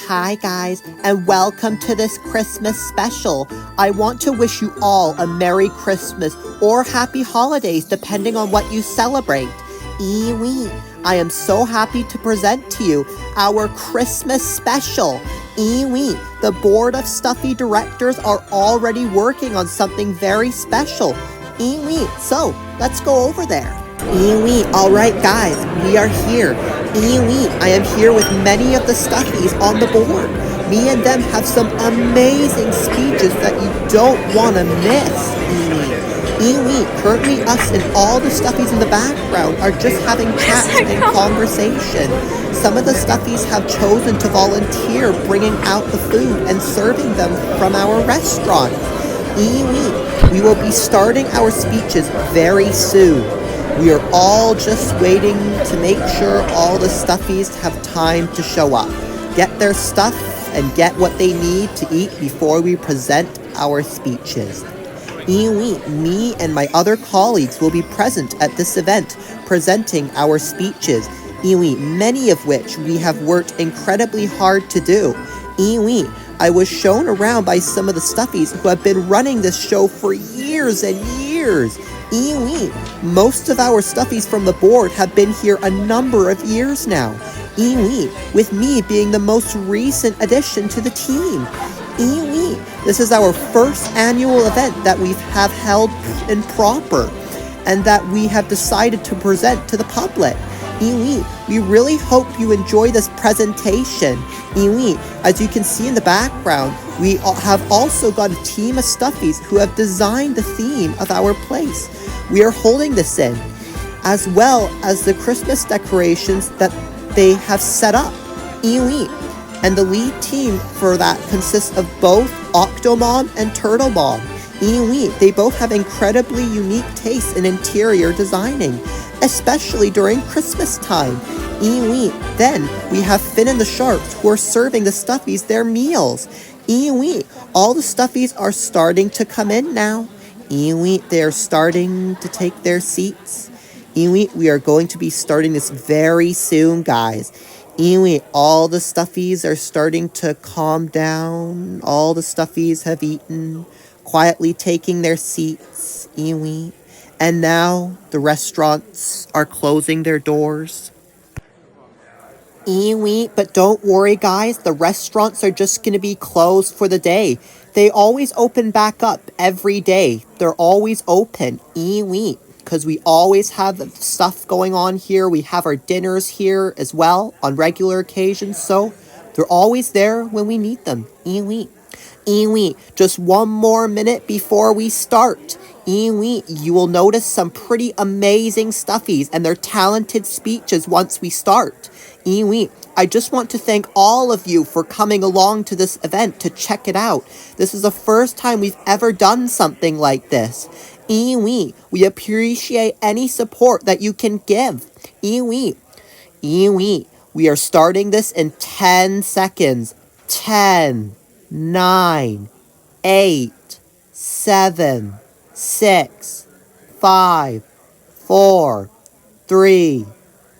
Hi guys, and welcome to this Christmas special. I want to wish you all a Merry Christmas or Happy Holidays depending on what you celebrate. I am so happy to present to you our Christmas special. The board of Stuffy directors are already working on something very special. So let's go over there. Alright guys, we are here. I am here with many of the Stuffies on the board. Me and them have some amazing speeches that you don't want to miss. Currently us and all the Stuffies in the background are just having chats and conversation. Some of the Stuffies have chosen to volunteer bringing out the food and serving them from our restaurant. We will be starting our speeches very soon. We are all just waiting to make sure all the Stuffies have time to show up, get their stuff, and get what they need to eat before we present our speeches. Me and my other colleagues will be present at this event, presenting our speeches, many of which we have worked incredibly hard to do. I was shown around by some of the Stuffies who have been running this show for years and years. Most of our Stuffies from the board have been here a number of years now. With me being the most recent addition to the team. This is our first annual event that we have held in proper and that we have decided to present to the public. We really hope you enjoy this presentation. As you can see in the background, we have also got a team of Stuffies who have designed the theme of our place. We are holding this in, as well as the Christmas decorations that they have set up. And the lead team for that consists of both Octomom and Turtlemom. They both have incredibly unique tastes in interior designing, especially during Christmas time. Then we have Finn and the Sharks who are serving the Stuffies their meals. All the Stuffies are starting to come in now. They're starting to take their seats. We are going to be starting this very soon, guys. All the Stuffies are starting to calm down. All the Stuffies have eaten, quietly taking their seats. And now the restaurants are closing their doors. But don't worry, guys. The restaurants are just going to be closed for the day. They always open back up every day. They're always open. Because we always have stuff going on here. We have our dinners here as well on regular occasions. So they're always there when we need them. Just one more minute before we start. You will notice some pretty amazing Stuffies and their talented speeches once we start. I just want to thank all of you for coming along to this event to check it out. This is the first time we've ever done something like this. We appreciate any support that you can give. We are starting this in 10 seconds. 10, 9, 8, 7, 6, 5, 4, 3,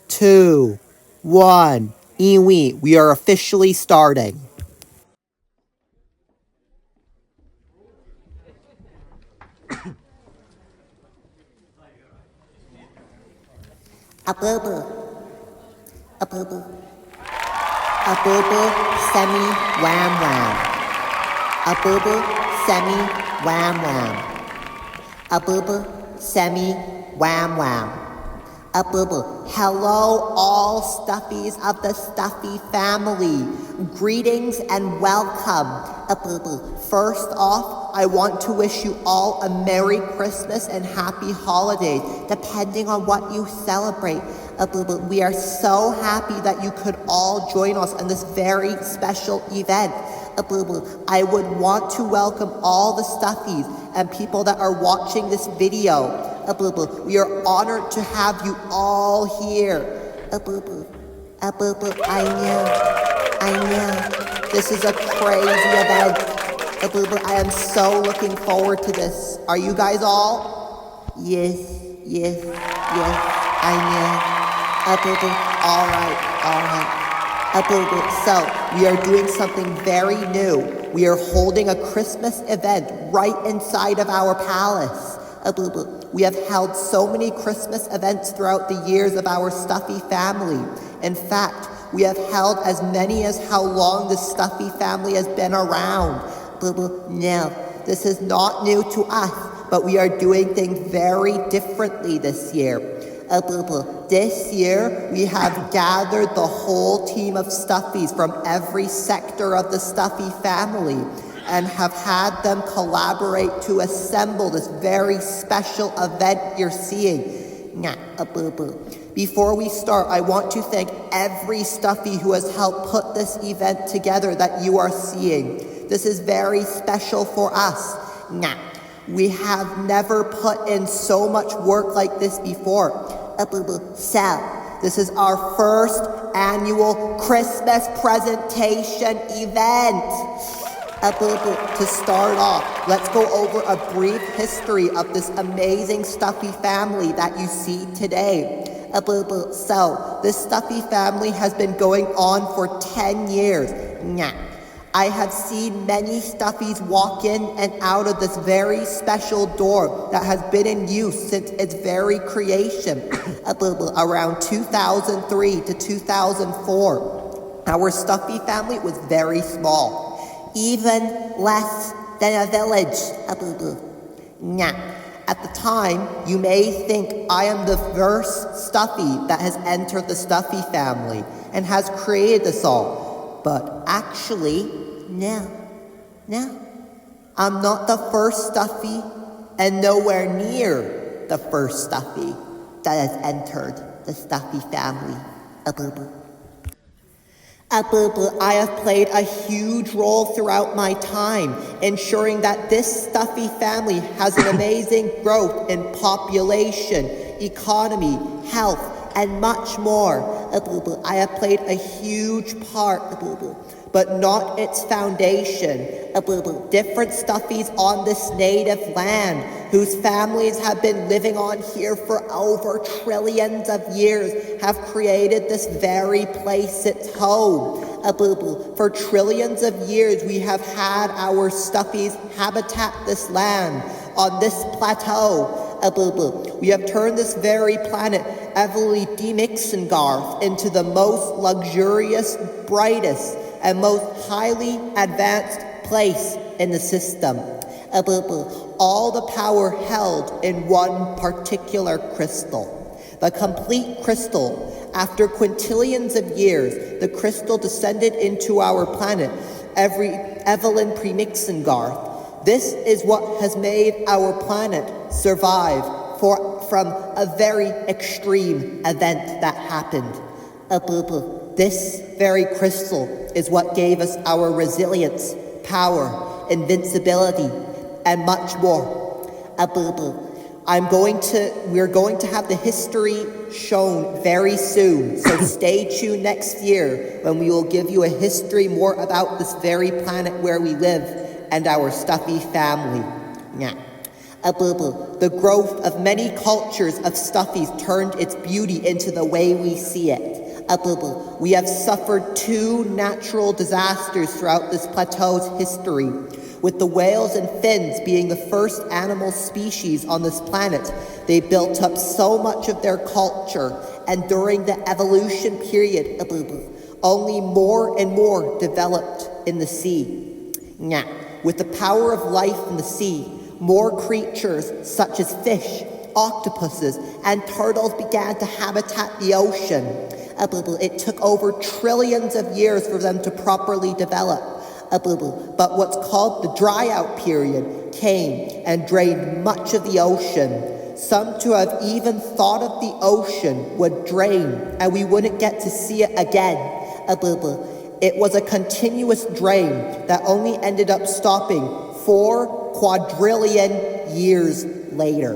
2, 1. We are officially starting. A boo-boo. A boo-boo. A boo-boo, semi, wham wham. A boo-boo, semi, wham wham. A boo-boo, semi, wham wham. A boo-boo. Hello, all Stuffies of the Stuffy family. Greetings and welcome. A boo-boo. First off, I want to wish you all a Merry Christmas and Happy Holidays, depending on what you celebrate. A boo-boo. We are so happy that you could all join us on this very special event. A boo-boo. I would want to welcome all the Stuffies and people that are watching this video. A boo-boo. We are honored to have you all here. A boo-boo. A boo-boo. I know. This is a crazy event. A boo-boo. I am so looking forward to this. Are you guys all? Yes, I know. All right. So, we are doing something very new. We are holding a Christmas event right inside of our palace. We have held so many Christmas events throughout the years of our Stuffy family. In fact, we have held as many as how long the Stuffy family has been around. No, this is not new to us, but we are doing things very differently this year. This year, we have gathered the whole team of Stuffies from every sector of the Stuffy family and have had them collaborate to assemble this very special event you're seeing. Before we start, I want to thank every Stuffy who has helped put this event together that you are seeing. This is very special for us. We have never put in so much work like this before. So, this is our first annual Christmas presentation event. To start off, let's go over a brief history of this amazing Stuffy family that you see today. So, this Stuffy family has been going on for 10 years. I have seen many Stuffies walk in and out of this very special door that has been in use since its very creation, around 2003 to 2004. Our Stuffy family was very small, even less than a village. At the time, you may think I am the first Stuffy that has entered the Stuffy family and has created this all. But actually, no. I'm not the first Stuffy and nowhere near the first Stuffy that has entered the Stuffy family. I have played a huge role throughout my time, ensuring that this Stuffy family has an amazing growth in population, economy, health, and much more. I have played a huge part, but not its foundation. Different Stuffies on this native land, whose families have been living on here for over trillions of years, have created this very place its home. For trillions of years, we have had our Stuffies habitat this land on this plateau. We have turned this very planet, Evely Demixengarth, into the most luxurious, brightest, and most highly advanced place in the system. All the power held in one particular crystal. The complete crystal. After quintillions of years, the crystal descended into our planet, Evelyn Premixengarth. This is what has made our planet survive from a very extreme event that happened. This very crystal is what gave us our resilience, power, invincibility, and much more. We're going to have the history shown very soon, so stay tuned next year when we will give you a history more about this very planet where we live and our Stuffy family. The growth of many cultures of Stuffies turned its beauty into the way we see it. We have suffered 2 natural disasters throughout this plateau's history, with the whales and fins being the first animal species on this planet. They built up so much of their culture, and during the evolution period, only more and more developed in the sea. With the power of life in the sea, more creatures such as fish, octopuses, and turtles began to habitat the ocean. It took over trillions of years for them to properly develop. But what's called the dry out period came and drained much of the ocean. Some to have even thought of the ocean would drain and we wouldn't get to see it again. It was a continuous drain that only ended up stopping 4 quadrillion years later.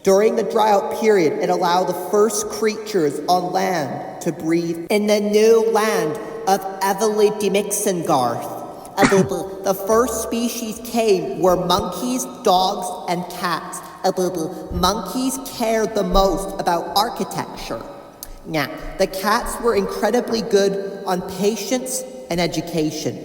During the dry-out period, it allowed the first creatures on land to breathe in the new land of Evely Demixengarth. The first species came were monkeys, dogs, and cats. Monkeys cared the most about architecture. Yeah, the cats were incredibly good on patience and education.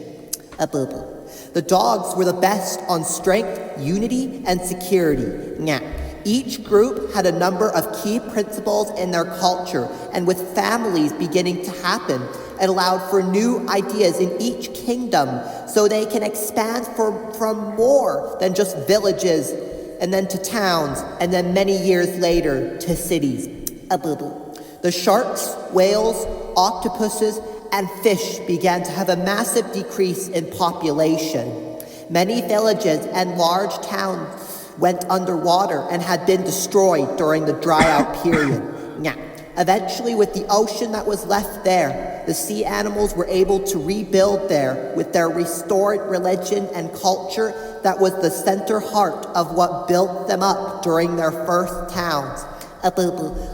The dogs were the best on strength, unity, and security. Yeah. Each group had a number of key principles in their culture, and with families beginning to happen, it allowed for new ideas in each kingdom so they can expand from more than just villages, and then to towns, and then many years later to cities. The sharks, whales, octopuses, and fish began to have a massive decrease in population. Many villages and large towns went underwater and had been destroyed during the dry-out period. Yeah. Eventually, with the ocean that was left there, the sea animals were able to rebuild there with their restored religion and culture that was the center heart of what built them up during their first towns.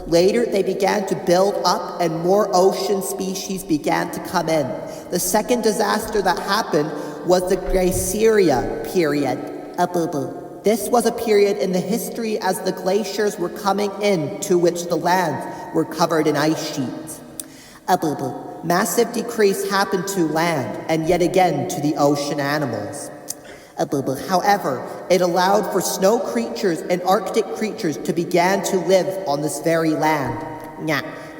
Later, they began to build up and more ocean species began to come in. The second disaster that happened was the Glaciaria period. This was a period in the history as the glaciers were coming in to which the lands were covered in ice sheets. Massive decrease happened to land and yet again to the ocean animals. However, it allowed for snow creatures and Arctic creatures to begin to live on this very land.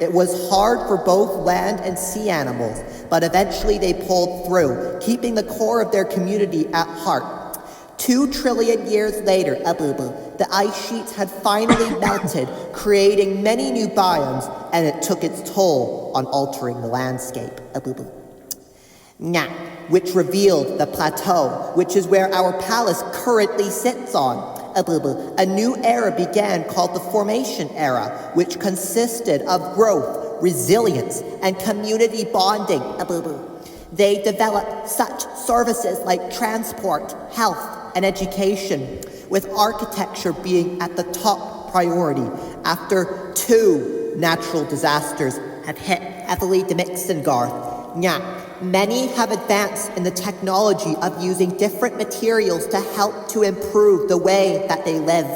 It was hard for both land and sea animals, but eventually they pulled through, keeping the core of their community at heart. 2 trillion years later, the ice sheets had finally melted, creating many new biomes, and it took its toll on altering the landscape. Which revealed the plateau, which is where our palace currently sits on. A new era began called the Formation Era, which consisted of growth, resilience, and community bonding. They developed such services like transport, health, and education, with architecture being at the top priority after 2 natural disasters have hit heavily the Mixengarth. Many have advanced in the technology of using different materials to help to improve the way that they live.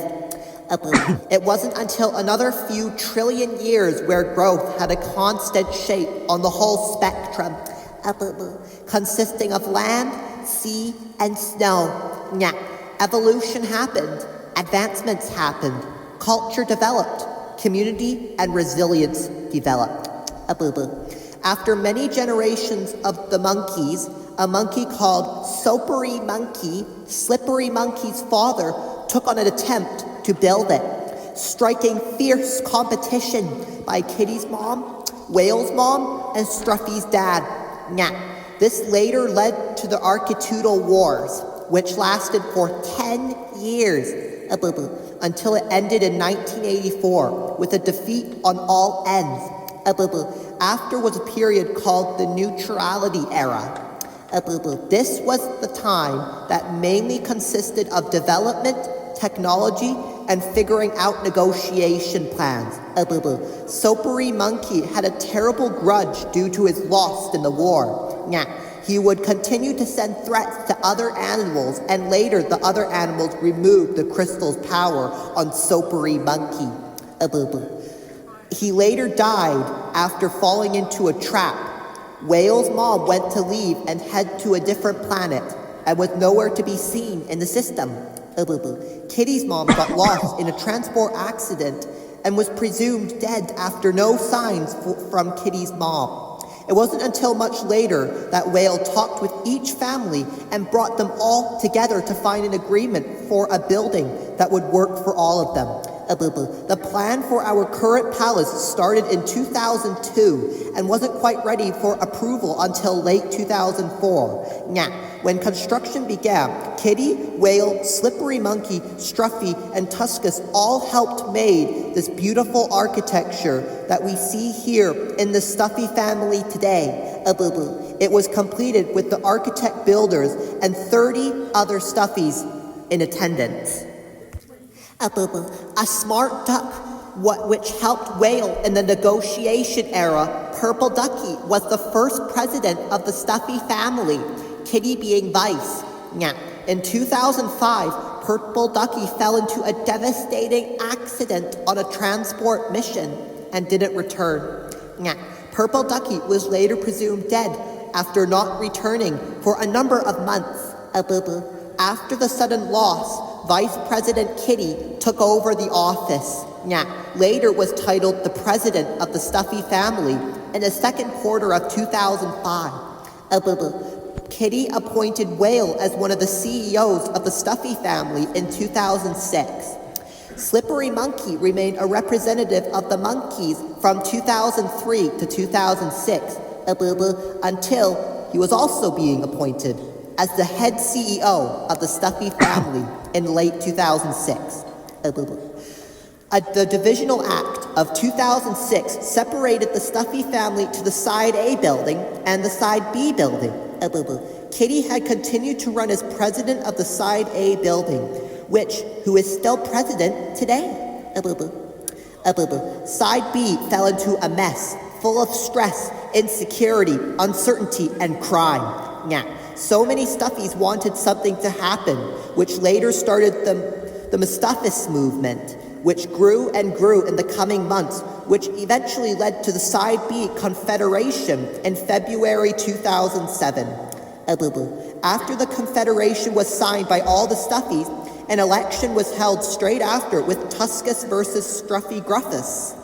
It wasn't until another few trillion years where growth had a constant shape on the whole spectrum, consisting of land, sea, and snow. Evolution happened, advancements happened, culture developed, community and resilience developed. After many generations of the monkeys, a monkey called Soapy Monkey, Slippery Monkey's father, took on an attempt to build it, striking fierce competition by Kitty's mom, Whale's mom, and Stuffy's dad. This later led to the Architudal Wars, which lasted for 10 years, until it ended in 1984 with a defeat on all ends. After was a period called the Neutrality Era. This was the time that mainly consisted of development, technology, and figuring out negotiation plans. Soapy Monkey had a terrible grudge due to his loss in the war. He would continue to send threats to other animals, and later the other animals removed the crystal's power on Soapy Monkey. He later died after falling into a trap. Whale's mom went to leave and head to a different planet and was nowhere to be seen in the system. Kitty's mom got lost in a transport accident and was presumed dead after no signs from Kitty's mom. It wasn't until much later that Whale talked with each family and brought them all together to find an agreement for a building that would work for all of them. The plan for our current palace started in 2002 and wasn't quite ready for approval until late 2004. When construction began, Kitty, Whale, Slippery Monkey, Stuffy, and Tuscus all helped made this beautiful architecture that we see here in the Stuffy family today. It was completed with the architect builders and 30 other Stuffies in attendance. A smart duck, which helped Whale in the negotiation era. Purple Ducky was the first president of the Stuffy family, Kitty being vice. In 2005, Purple Ducky fell into a devastating accident on a transport mission and didn't return. Purple Ducky was later presumed dead after not returning for a number of months. After the sudden loss, Vice President Kitty took over the office. Later was titled the President of the Stuffy Family in the second quarter of 2005. Kitty appointed Whale as one of the CEOs of the Stuffy Family in 2006. Slippery Monkey remained a representative of the Monkeys from 2003 to 2006, until he was also being appointed as the head CEO of the Stuffy Family in late 2006. The Divisional Act of 2006 separated the Stuffy Family to the Side A building and the Side B building. Kitty had continued to run as president of the Side A building, who is still president today. Side B fell into a mess, full of stress, insecurity, uncertainty, and crime. So many Stuffies wanted something to happen, which later started the Mustaphis movement, which grew and grew in the coming months, which eventually led to the Side B Confederation in February 2007. After the Confederation was signed by all the Stuffies, an election was held straight after with Tuskus versus Stuffy Gruffus.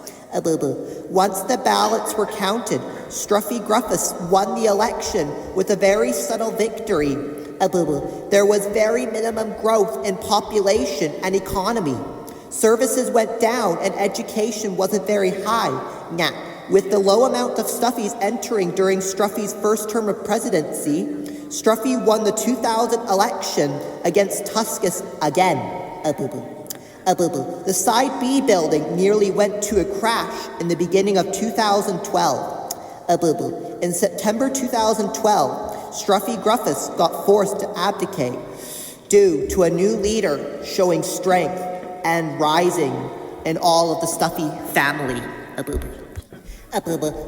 Once the ballots were counted, Stuffy Gruffus won the election with a very subtle victory. There was very minimum growth in population and economy. Services went down and education wasn't very high. With the low amount of Stuffies entering during Stuffy's first term of presidency, Stuffy won the 2000 election against Tuskus again. The Side B building nearly went to a crash in the beginning of 2012. In September 2012, Stuffy Gruffus got forced to abdicate due to a new leader showing strength and rising in all of the Stuffy family.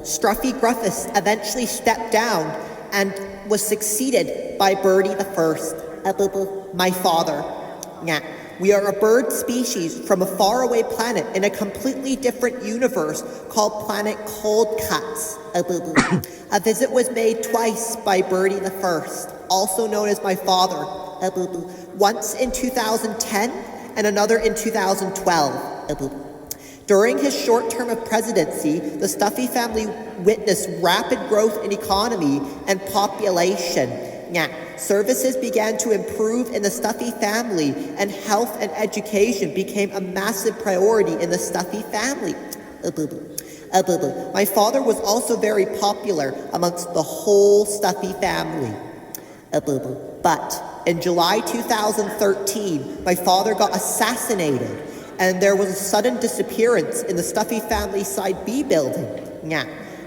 Stuffy Gruffus eventually stepped down and was succeeded by Birdie the First, my father. We are a bird species from a faraway planet in a completely different universe called Planet Cold Cuts. A visit was made twice by Birdie the First, also known as my father. Once in 2010 and another in 2012. During his short term of presidency, the Stuffy family witnessed rapid growth in economy and population. Services began to improve in the Stuffy family, and health and education became a massive priority in the Stuffy family. My father was also very popular amongst the whole Stuffy family. But in July 2013, my father got assassinated, and there was a sudden disappearance in the Stuffy family Side B building.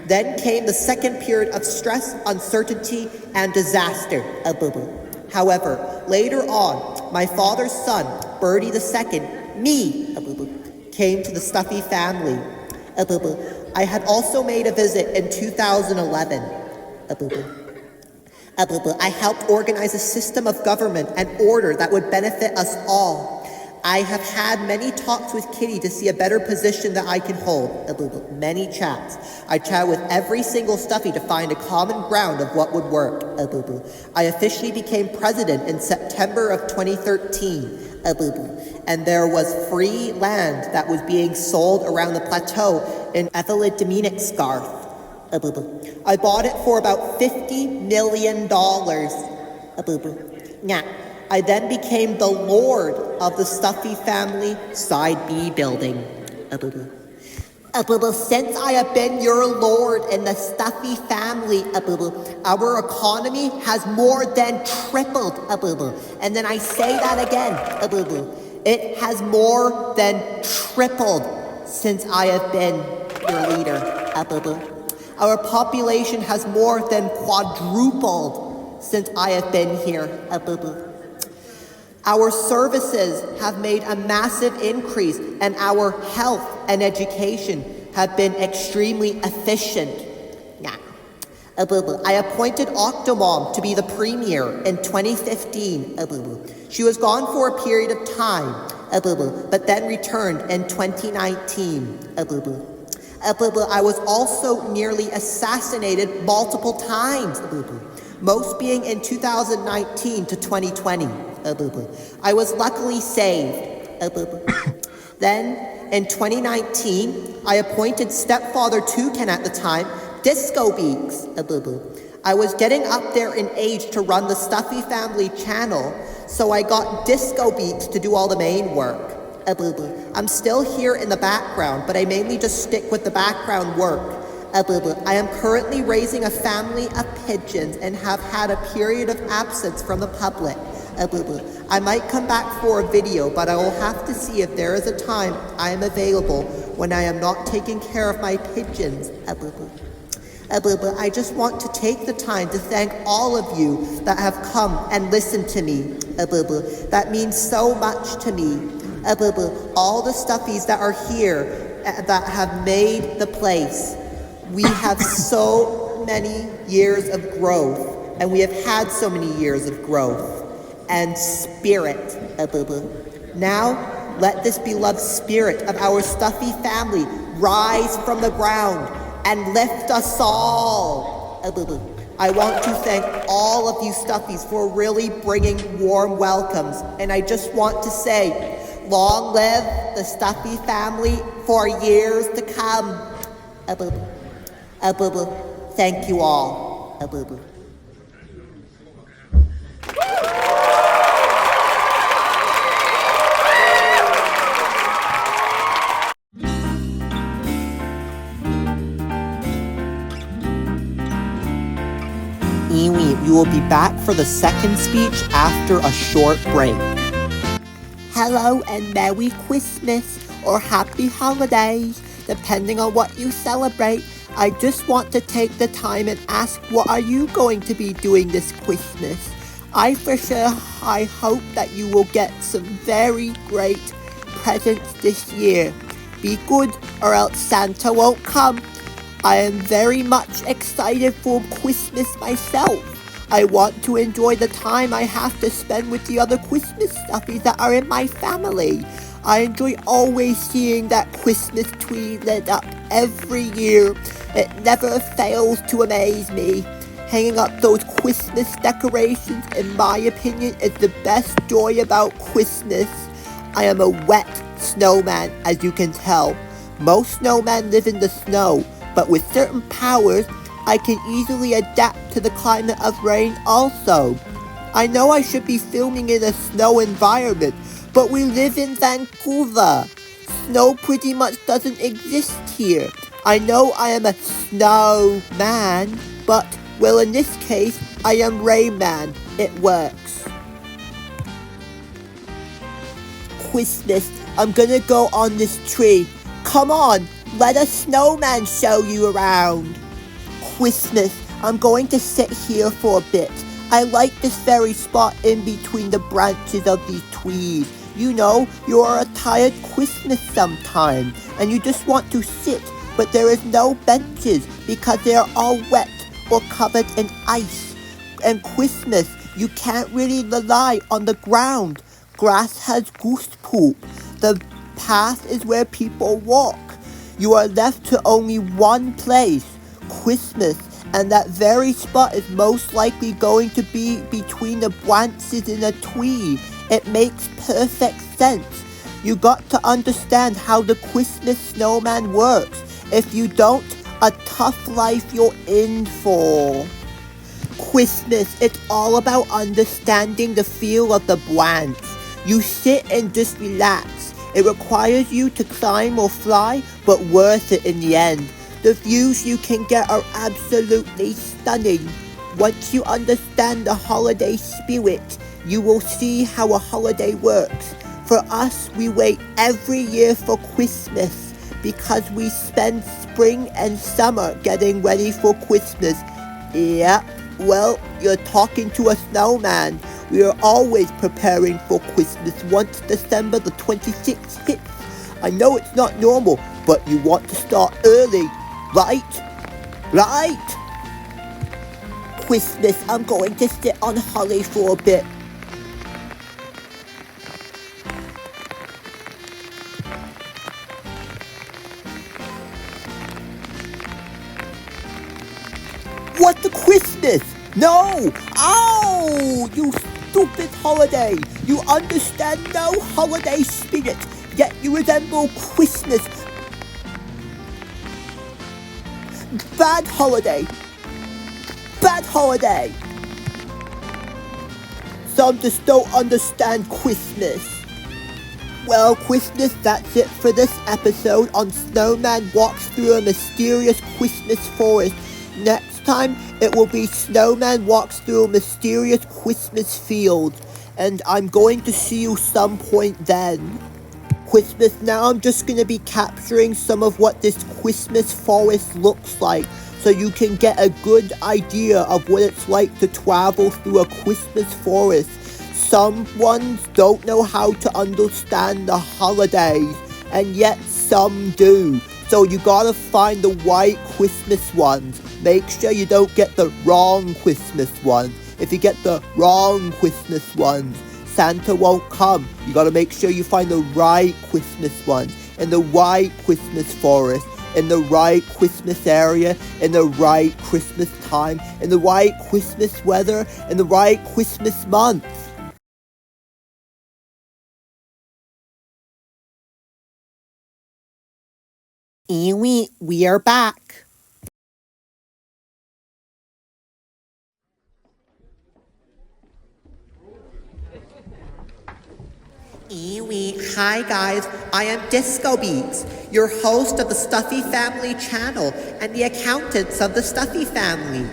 Then came the second period of stress, uncertainty, and disaster. However, later on, my father's son, Birdie II, me, came to the Stuffy family. I had also made a visit in 2011. I helped organize a system of government and order that would benefit us all. I have had many talks with Kitty to see a better position that I can hold. Many chats. I chat with every single Stuffy to find a common ground of what would work. I officially became president in September of 2013. And there was free land that was being sold around the plateau in Evelyn Dominic's Garth. I bought it for about $50 million. I then became the lord of the Stuffy family Side B building. Since I have been your lord in the Stuffy family, our economy has more than tripled. And then I say that again. It has more than tripled since I have been your leader. Our population has more than quadrupled since I have been here. Our services have made a massive increase, and our health and education have been extremely efficient. I appointed Octomom to be the premier in 2015. She was gone for a period of time, but then returned in 2019. I was also nearly assassinated multiple times. Most being in 2019 to 2020. I was luckily saved. Then, in 2019, I appointed stepfather Toucan at the time, Disco Beaks. I was getting up there in age to run the Stuffy Family channel, so I got Disco Beaks to do all the main work. I'm still here in the background, but I mainly just stick with the background work. I am currently raising a family of pigeons and have had a period of absence from the public. I might come back for a video, but I will have to see if there is a time I am available when I am not taking care of my pigeons. I just want to take the time to thank all of you that have come and listened to me. That means so much to me. All the stuffies that are here that have made the place. We have so many years of growth, and we have had so many years of growth and spirit. Now, let this beloved spirit of our Stuffy family rise from the ground and lift us all. I want to thank all of you Stuffies for really bringing warm welcomes, and I just want to say, long live the Stuffy family for years to come. Thank you all. You will be back for the second speech after a short break. Hello and Merry Christmas or Happy Holidays, depending on what you celebrate. I just want to take the time and ask, what are you going to be doing this Christmas? I hope that you will get some very great presents this year. Be good or else Santa won't come. I am very much excited for Christmas myself. I want to enjoy the time I have to spend with the other Christmas stuffies that are in my family. I enjoy always seeing that Christmas tree lit up every year. It never fails to amaze me. Hanging up those Christmas decorations, in my opinion, is the best joy about Christmas. I am a wet snowman, as you can tell. Most snowmen live in the snow, but with certain powers, I can easily adapt to the climate of rain also. I know I should be filming in a snow environment, but we live in Vancouver. Snow pretty much doesn't exist here. I know I am a snowman, but, well, in this case, I am Rayman. It works. Christmas, I'm gonna go on this tree. Come on, let a snowman show you around. Christmas, I'm going to sit here for a bit. I like this very spot in between the branches of these trees. You know, you are a tired Christmas sometime, and you just want to sit, but there is no benches because they are all wet or covered in ice. And Christmas, you can't really rely on the ground. Grass has goose poop. The path is where people walk. You are left to only one place, Christmas, and that very spot is most likely going to be between the branches in a tree. It makes perfect sense. You got to understand how the Christmas snowman works. If you don't, a tough life you're in for. Christmas, it's all about understanding the feel of the branch. You sit and just relax. It requires you to climb or fly, but worth it in the end. The views you can get are absolutely stunning. Once you understand the holiday spirit, you will see how a holiday works. For us, we wait every year for Christmas because we spend spring and summer getting ready for Christmas. Yep, well, you're talking to a snowman. We are always preparing for Christmas once December the 26th hits. I know it's not normal, but you want to start early, right? Right? Christmas, I'm going to sit on Holly for a bit. What the Christmas? No! Oh, you stupid holiday! You understand no holiday spirit, yet you resemble Christmas. Bad holiday! Bad holiday! Some just don't understand Christmas. Well, Christmas, that's it for this episode on Snowman Walks Through a Mysterious Christmas Forest. Next time, it will be Snowman Walks Through a Mysterious Christmas Field. And I'm going to see you some point then. Christmas, now I'm just going to be capturing some of what this Christmas forest looks like, so you can get a good idea of what it's like to travel through a Christmas forest. Some ones don't know how to understand the holidays, and yet some do. So you gotta find the right Christmas ones. Make sure you don't get the wrong Christmas ones. If you get the wrong Christmas ones, Santa won't come. You gotta make sure you find the right Christmas ones, in the right Christmas forest, in the right Christmas area, in the right Christmas time, in the right Christmas weather, in the right Christmas month. Ewy, we are back. Ewy, hi guys, I am Disco Beats, your host of the Stuffy Family channel and the accountants of the Stuffy Family.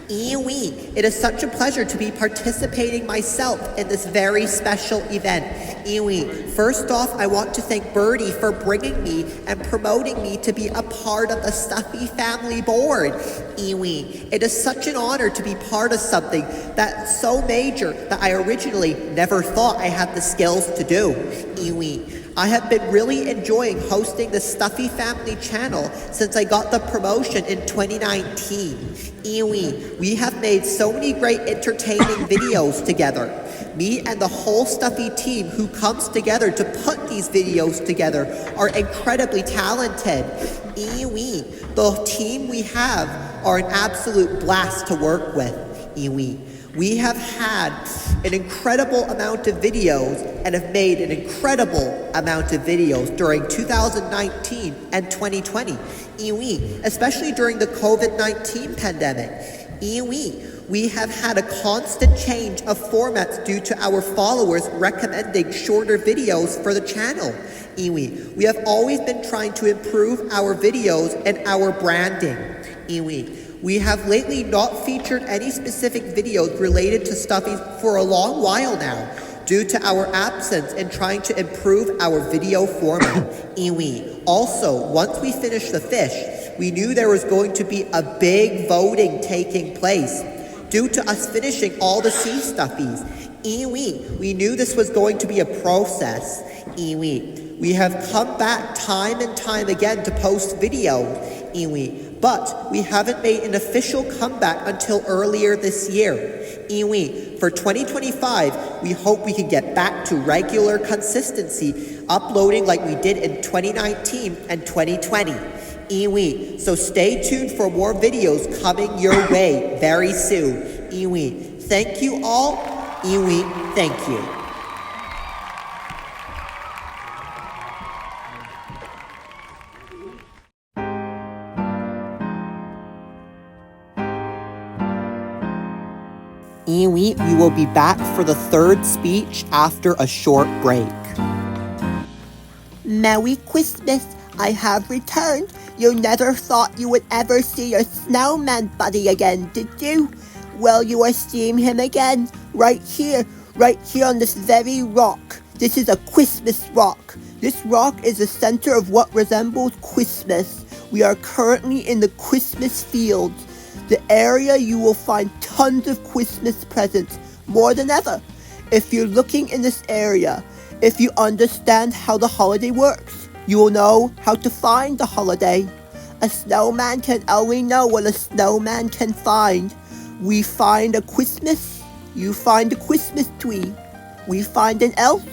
Ewy, it is such a pleasure to be participating myself in this very special event. Ewy, first off, I want to thank Birdie for bringing me and promoting me to be a part of the Stuffy Family board. Ewy, it is such an honor to be part of something that's so major that I originally never thought I had the skills to do. Ewy, I have been really enjoying hosting the Stuffy Family channel since I got the promotion in 2019. Ewy, we have made so many great entertaining videos together. Me and the whole Stuffy team who comes together to put these videos together are incredibly talented. Ewy, the team we have are an absolute blast to work with. Ewy, we have had an incredible amount of videos and have made an incredible amount of videos during 2019 and 2020. Ewy, especially during the COVID-19 pandemic. Ewy, we have had a constant change of formats due to our followers recommending shorter videos for the channel. Ewy, we have always been trying to improve our videos and our branding. Ewy, we have lately not featured any specific videos related to Stuffies for a long while now, due to our absence in trying to improve our video format. Ewy, also, once we finished the fish, we knew there was going to be a big voting taking place, due to us finishing all the sea Stuffies. Ewy, we knew this was going to be a process. Ewy, we have come back time and time again to post videos. Ewy, but we haven't made an official comeback until earlier this year. Ewy, for 2025, we hope we can get back to regular consistency, uploading like we did in 2019 and 2020. Ewy, so stay tuned for more videos coming your way very soon. Ewy, thank you all. Ewy, thank you. Ewy, we will be back for the third speech after a short break. Merry Christmas, I have returned. You never thought you would ever see your snowman buddy again, did you? Well, you are seeing him again, right here on this very rock. This is a Christmas rock. This rock is the center of what resembles Christmas. We are currently in the Christmas fields. The area you will find tons of Christmas presents, more than ever. If you're looking in this area, if you understand how the holiday works, you will know how to find the holiday. A snowman can only know what a snowman can find. We find a Christmas, you find a Christmas tree. We find an elf,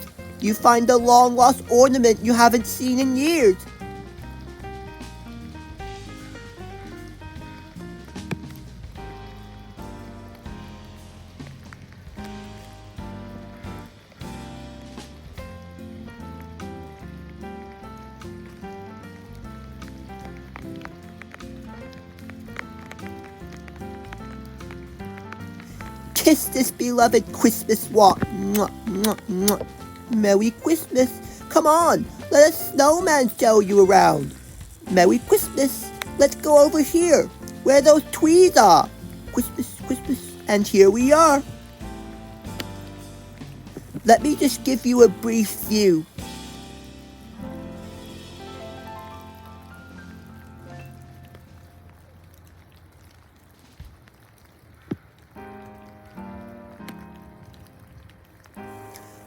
you find a long lost ornament you haven't seen in years. kiss this beloved Christmas walk. Mwah, mwah, mwah. Merry Christmas. Come on, let a snowman show you around. Merry Christmas. Let's go over here, where those trees are. Christmas, Christmas, and here we are. Let me just give you a brief view.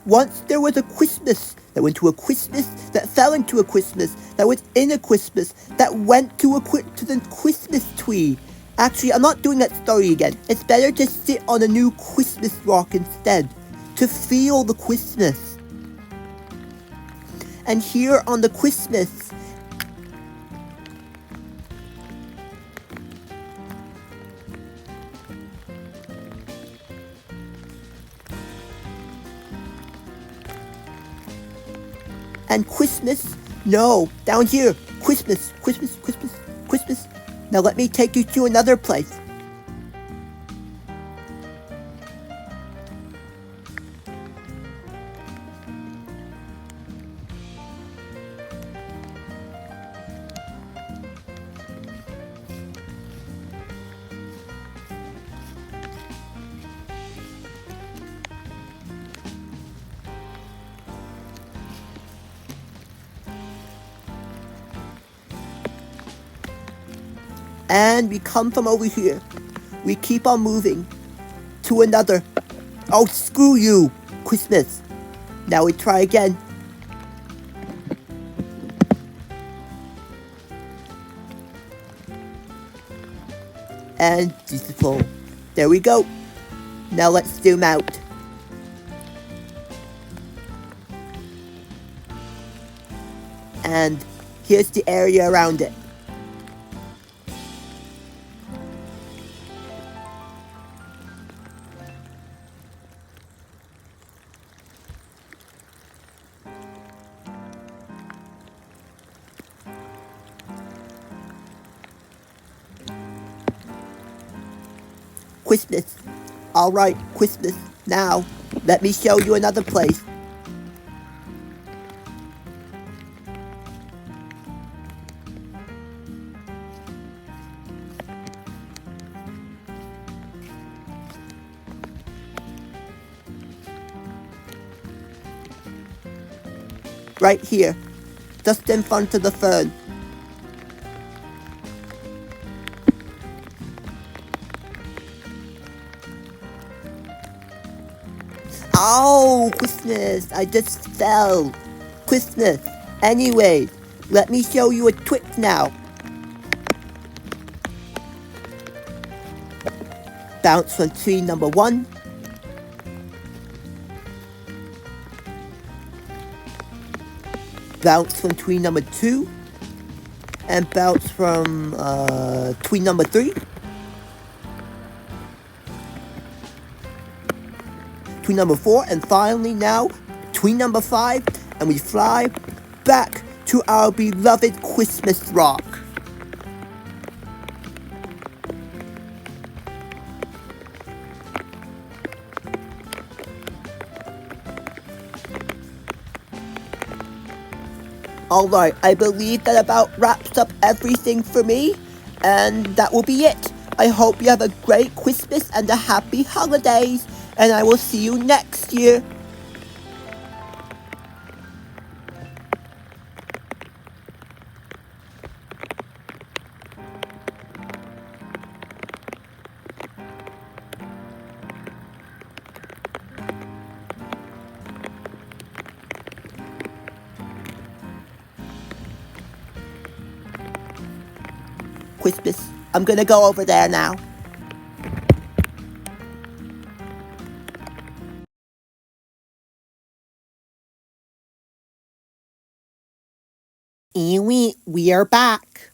Once there was a Christmas that went to a Christmas that fell into a Christmas that was in a Christmas that went to the Christmas tree. Actually, I'm not doing that story again. It's better to sit on a new Christmas rock instead, to feel the Christmas. And here on the Christmas, and Christmas, no, down here, Christmas, Christmas, Christmas, Christmas. Now let me take you to another place. And we come from over here. We keep on moving to another. Oh, screw you, Christmas. Now we try again. And beautiful. There we go. Now let's zoom out. And here's the area around it. Christmas. Alright, Christmas. Now, let me show you another place. Right here, just in front of the fern. Oh, Christmas, I just fell. Christmas. Anyways, let me show you a trick now. Bounce from tree number 1. Bounce from tree number 2. And bounce from tree number 3. Tree number 4, and finally now, tree number 5, and we fly back to our beloved Christmas rock. Alright, I believe that about wraps up everything for me, and that will be it. I hope you have a great Christmas and a happy holidays. And I will see you next year. Christmas. I'm gonna go over there now. We are back.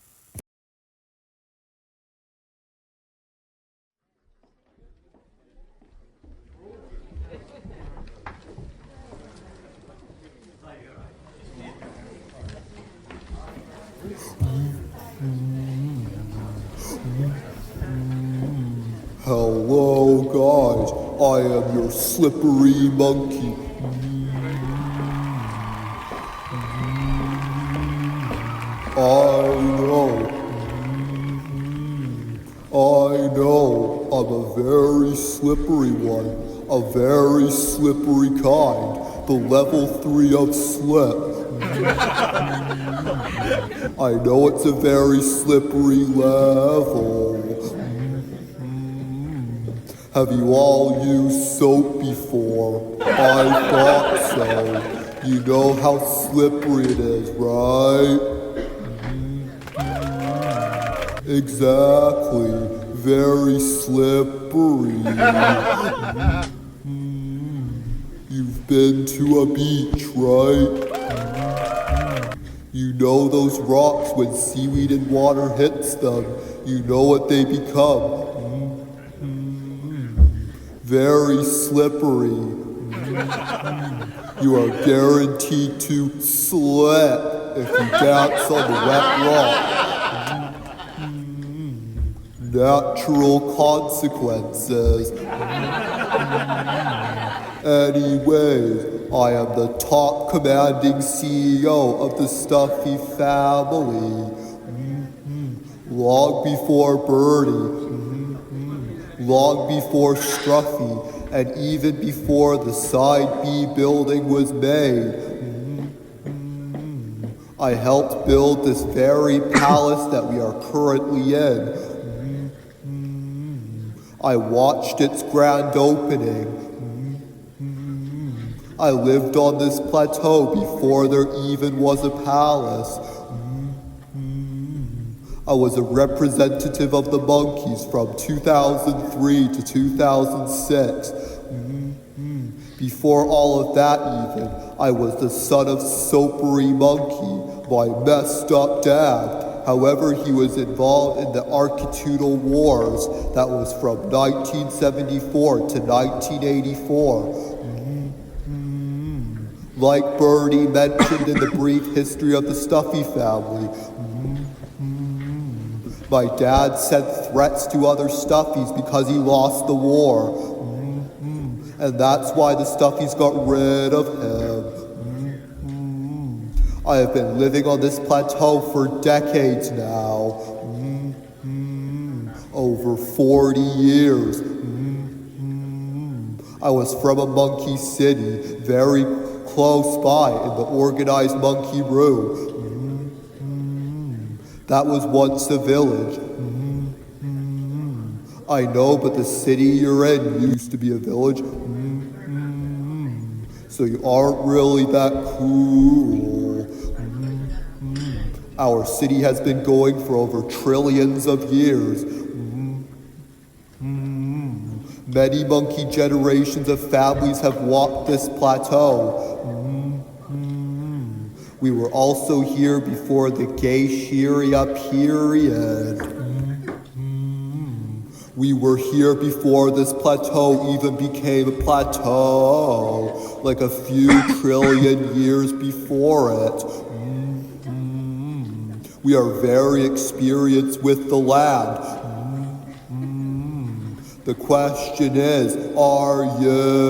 Hello guys, I am your slippery monkey. I know, I'm a very slippery one, a very slippery kind, the level 3 of slip. I know it's a very slippery level. Have you all used soap before? I thought so. You know how slippery it is, right? Exactly. Very slippery. You've been to a beach, right? You know those rocks when seaweed and water hits them. You know what they become. Very slippery. You are guaranteed to slip if you dance on the wet rock. Natural consequences. Anyways, I am the top commanding CEO of the Stuffy Family. Long before Birdie, long before Stuffy, and even before the Side B building was made. I helped build this very palace that we are currently in. I watched its grand opening. I lived on this plateau before there even was a palace. I was a representative of the monkeys from 2003 to 2006. Before all of that even, I was the son of Soapery Monkey, my messed up dad. However, he was involved in the Architudal Wars that was from 1974 to 1984. Like Birdie mentioned in the brief history of the Stuffy family, my dad sent threats to other Stuffies because he lost the war. And that's why the Stuffies got rid of him. I have been living on this plateau for decades now. Over 40 years. I was from a monkey city, very close by in the organized monkey room. That was once a village. I know, but the city you're in used to be a village. So you aren't really that cool. Our city has been going for over trillions of years. Many monkey generations of families have walked this plateau. We were also here before the Geishiria period. We were here before this plateau even became a plateau, like a few trillion years before it. We are very experienced with the land. The question is, are you?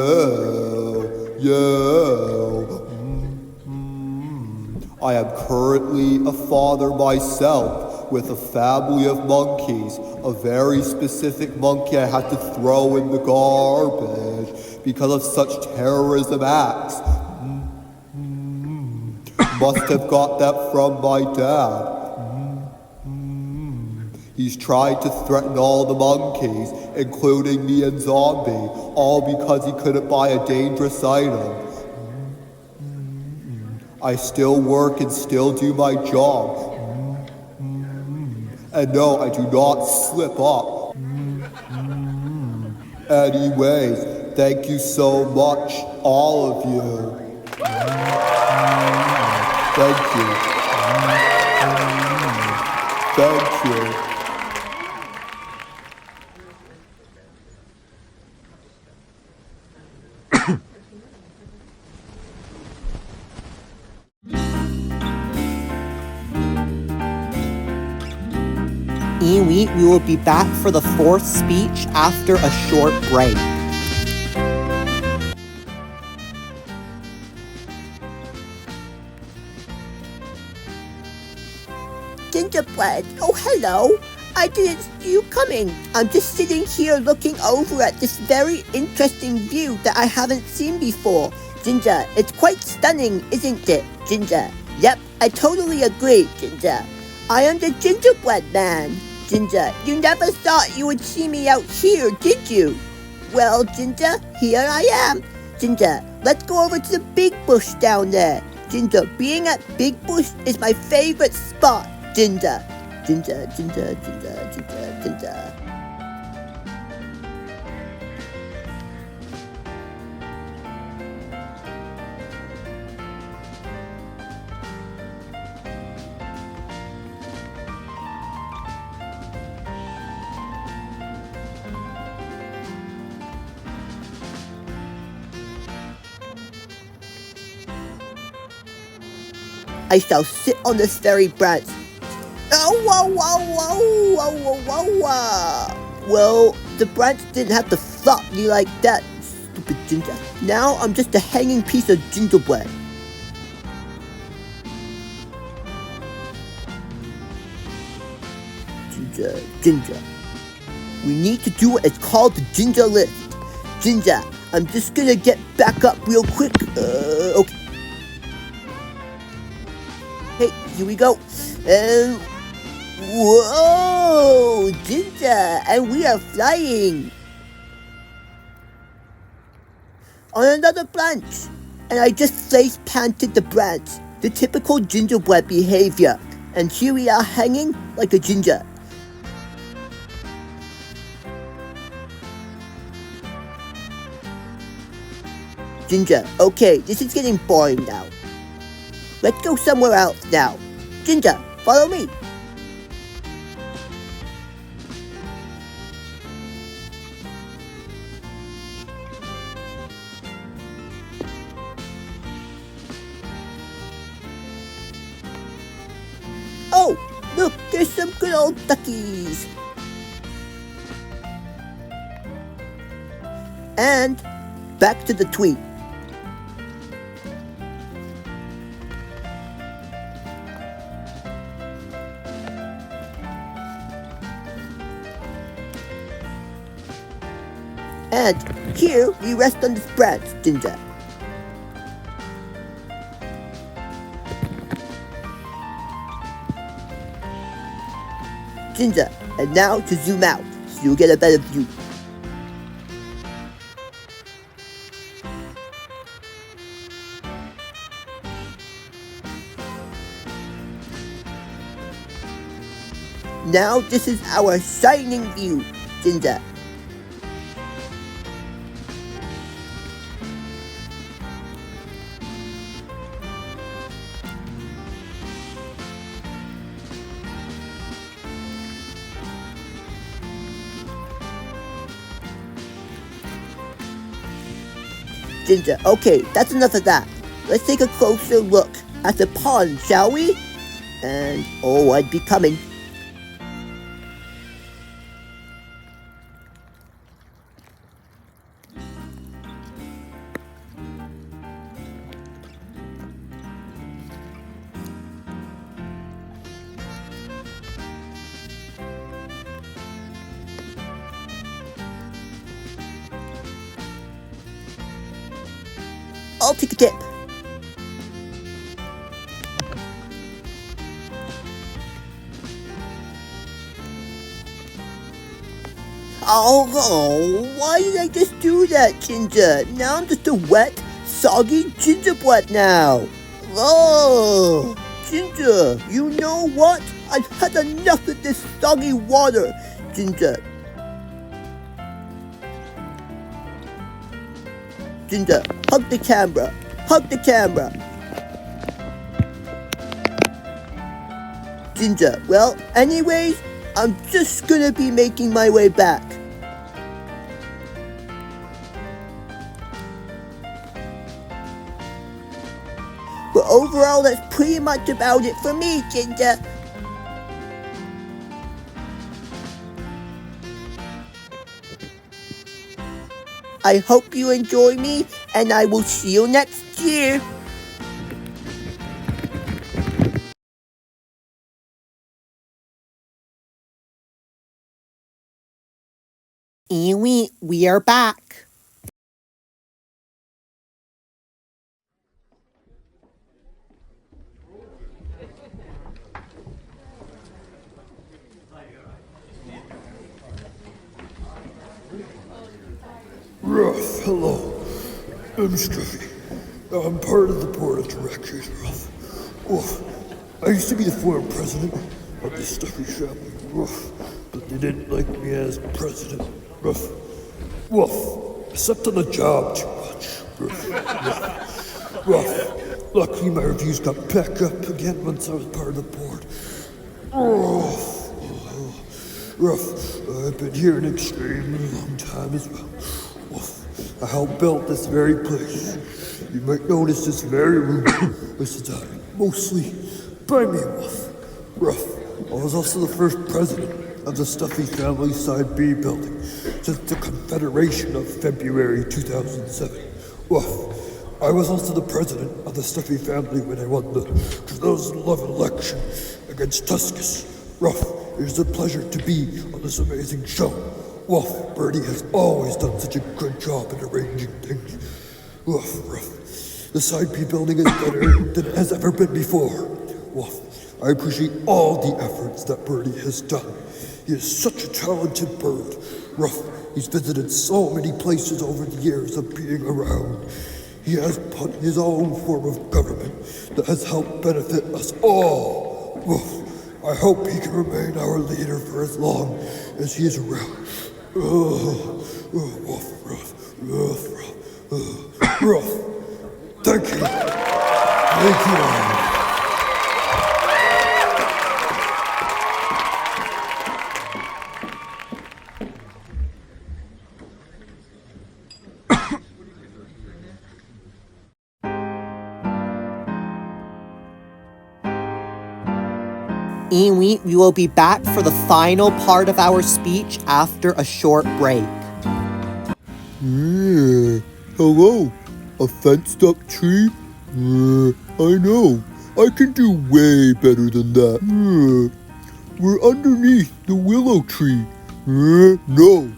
I am currently a father myself with a family of monkeys, a very specific monkey I had to throw in the garbage because of such terrorism acts. Must have got that from my dad. He's tried to threaten all the monkeys, including me and Zombie, all because he couldn't buy a dangerous item. I still work and still do my job. And no, I do not slip up. Anyways, thank you so much, all of you. Thank you. Thank you. We will be back for the fourth speech after a short break. gingerbread. Oh, hello. I didn't see you coming. I'm just sitting here looking over at this very interesting view that I haven't seen before. Ginger, it's quite stunning, isn't it, Ginger? Yep, I totally agree, Ginger. I am the gingerbread man. Ginger, you never thought you would see me out here, did you? Well, Ginger, here I am. Ginger, let's go over to the big bush down there. Ginger, being at Big Bush is my favorite spot. Ginger. Ginger, Ginger, Ginger, Ginger, Ginger. I shall sit on this very branch. Oh, whoa, whoa, whoa, whoa, whoa, whoa, whoa. Well, the branch didn't have to flop me like that, stupid Ginger. Now I'm just a hanging piece of gingerbread. Ginger, Ginger. We need to do what is called the Ginger lift. Ginger, I'm just gonna get back up real quick. Okay. Hey, here we go. Whoa, Ginger, and we are flying on another branch. And I just face planted the branch, the typical gingerbread behavior. And here we are hanging like a ginger. Ginger, okay, this is getting boring now. Let's go somewhere else now. Ginger, follow me. Oh, look, there's some good old duckies. And back to the tweet. And here we rest on this branch, Ginger. Ginger, and now to zoom out, so you'll get a better view. Now this is our shining view, Ginger. Ginger, okay, that's enough of that. Let's take a closer look at the pond, shall we? And, oh, I'd be coming. I'll take a dip. Oh, why did I just do that, Ginger? Now I'm just a wet, soggy gingerbread now. Oh, Ginger, you know what? I've had enough of this soggy water, Ginger. Ginger, hug the camera. Hug the camera. Ginger, well, anyways, I'm just gonna be making my way back. But overall, that's pretty much about it for me, Ginger. I hope you enjoy me, and I will see you next year. Ewy, we are back. Ruff, hello. I'm Stuffy. I'm part of the board of directors, Ruff. Woof. I used to be the former president of the Stuffy Family, Ruff, but they didn't like me as president, Ruff. Woof. I slept on the job too much, Ruff. Ruff. Ruff. Luckily, my reviews got back up again once I was part of the board. Ruff. Ruff. I've been here an extremely long time as well. I helped build this very place. You might notice this very room was designed mostly by me, Ruff. I was also the first president of the Stuffy Family Side B building since the Confederation of February 2007. Ruff. I was also the president of the Stuffy Family when I won the 2011 election against Tuskus. Ruff, it is a pleasure to be on this amazing show. Woof, Birdie has always done such a good job in arranging things. Woof, Ruff. The Side B building is better than it has ever been before. Woof, I appreciate all the efforts that Birdie has done. He is such a talented bird. Ruff, he's visited so many places over the years of being around. He has put his own form of government that has helped benefit us all. Woof, I hope he can remain our leader for as long as he is around. Ruff, Ruff. Thank you. Thank you. Ewy, we will be back for the final part of our speech after a short break. Hello? A fenced up tree? I know. I can do way better than that. We're underneath the willow tree. No.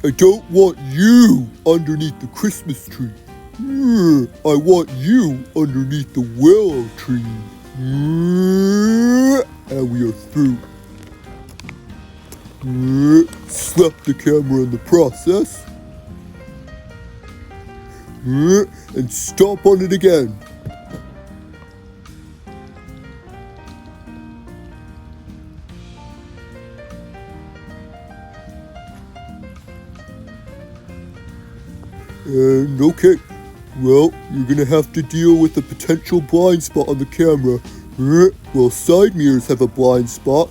I don't want you underneath the Christmas tree. I want you underneath the willow tree. And we are through. Slap the camera in the process. And stomp on it again. And okay, well, you're gonna have to deal with the potential blind spot on the camera. Well, side mirrors have a blind spot.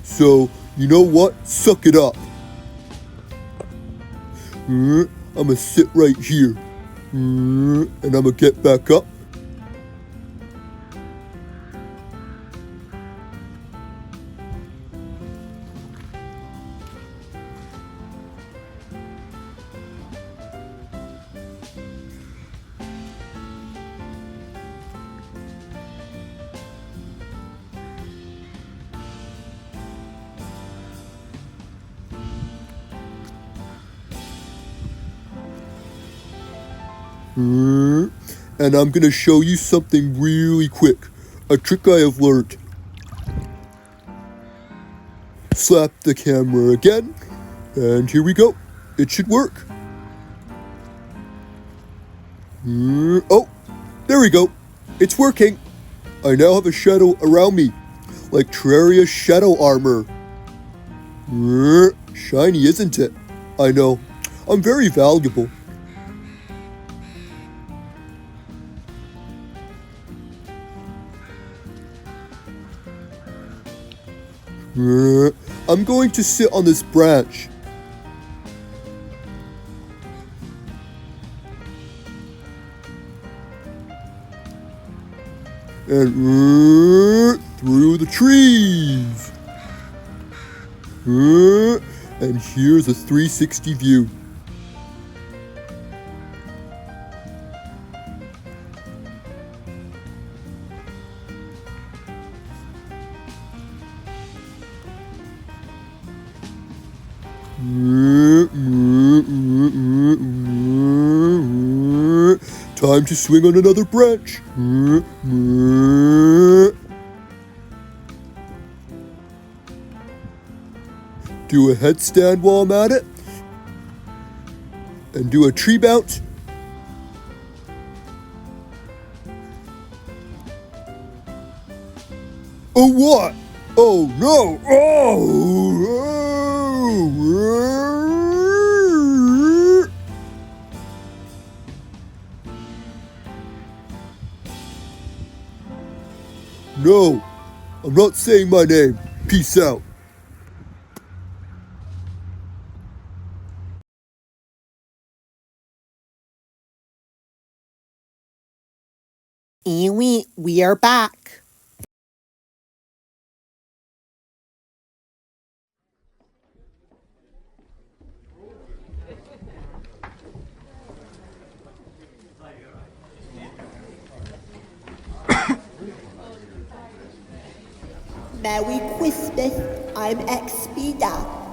So, you know what? Suck it up. I'm gonna sit right here. And I'm gonna get back up. And I'm gonna show you something really quick. A trick I have learned. Slap the camera again. And here we go. It should work. Oh, there we go. It's working. I now have a shadow around me, like Terraria's shadow armor. Shiny, isn't it? I know. I'm very valuable. I'm going to sit on this branch. And through the trees. And here's a 360 view. Time to swing on another branch. Do a headstand while I'm at it. And do a tree bounce. Oh, what? Oh, no. No, I'm not saying my name. Peace out. Eewee, we are back. Merry Christmas, I'm Expeda.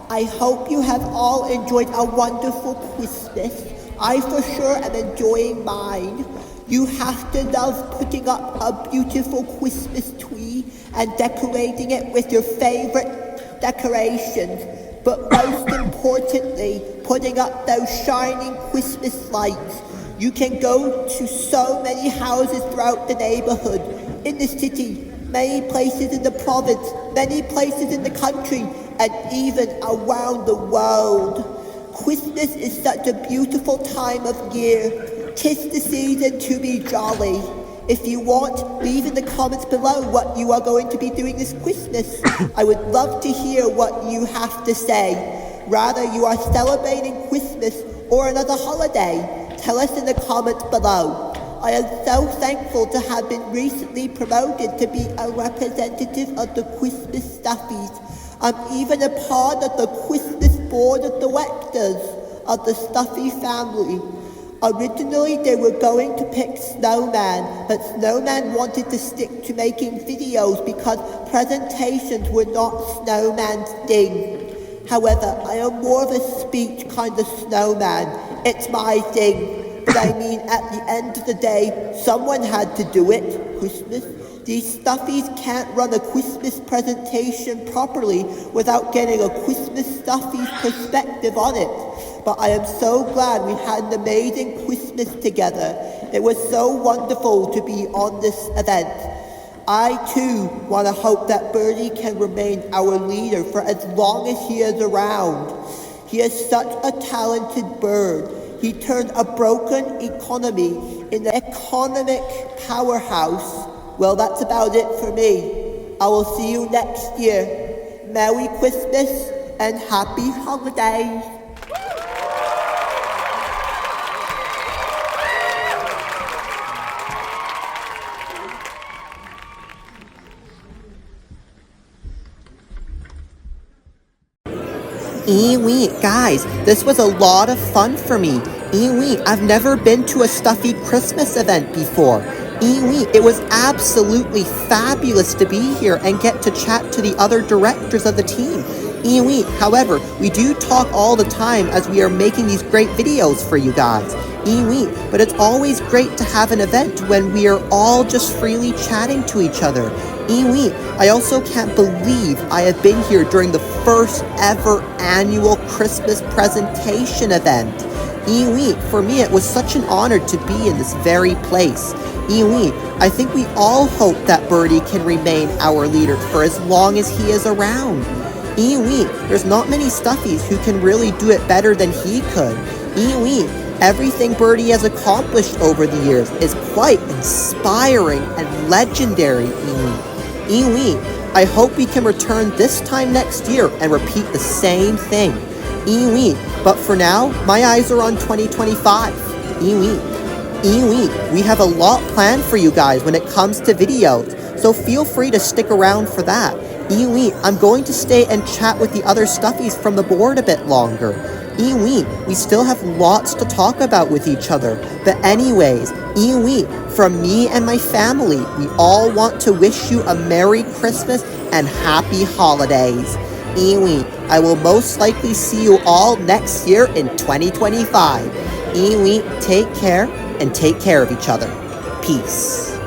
I hope you have all enjoyed a wonderful Christmas. I for sure am enjoying mine. You have to love putting up a beautiful Christmas tree and decorating it with your favorite decorations. But most importantly, putting up those shining Christmas lights. You can go to so many houses throughout the neighborhood, in the city, many places in the province, many places in the country, and even around the world. Christmas is such a beautiful time of year. 'Tis the season to be jolly. If you want, leave in the comments below what you are going to be doing this Christmas. I would love to hear what you have to say. Rather you are celebrating Christmas or another holiday. Tell us in the comments below. I am so thankful to have been recently promoted to be a representative of the Christmas Stuffies. I'm even a part of the Christmas board of directors of the Stuffy family. Originally they were going to pick Snowman, but Snowman wanted to stick to making videos because presentations were not Snowman's thing. However, I am more of a speech kind of snowman. It's my thing. But I mean, at the end of the day, someone had to do it. Christmas. These Stuffies can't run a Christmas presentation properly without getting a Christmas Stuffies perspective on it. But I am so glad we had an amazing Christmas together. It was so wonderful to be on this event. I too want to hope that Birdie can remain our leader for as long as he is around. He is such a talented bird. He turned a broken economy into an economic powerhouse. Well, that's about it for me. I will see you next year. Merry Christmas and Happy Holidays. Eewee, guys, this was a lot of fun for me. Eewee, I've never been to a Stuffy Christmas event before. Eewee, it was absolutely fabulous to be here and get to chat to the other directors of the team. Eewee, however, we do talk all the time as we are making these great videos for you guys. Eewee, but it's always great to have an event when we are all just freely chatting to each other. Eewee, I also can't believe I have been here during the first ever annual Christmas presentation event. Eewee, for me it was such an honor to be in this very place. Eewee, I think we all hope that Birdie can remain our leader for as long as he is around. Eewee, there's not many Stuffies who can really do it better than he could. Eewee, everything Birdie has accomplished over the years is quite inspiring and legendary, Eewee. Eewee, I hope we can return this time next year and repeat the same thing. Eewee, but for now, my eyes are on 2025. Eewee. Eewee, we have a lot planned for you guys when it comes to videos, so feel free to stick around for that. Eewee, I'm going to stay and chat with the other Stuffies from the board a bit longer. Eewee, we still have lots to talk about with each other. But anyways, Eewee, from me and my family, we all want to wish you a Merry Christmas and Happy Holidays. Iwi. I will most likely see you all next year in 2025. Iwi, take care. And take care of each other. Peace.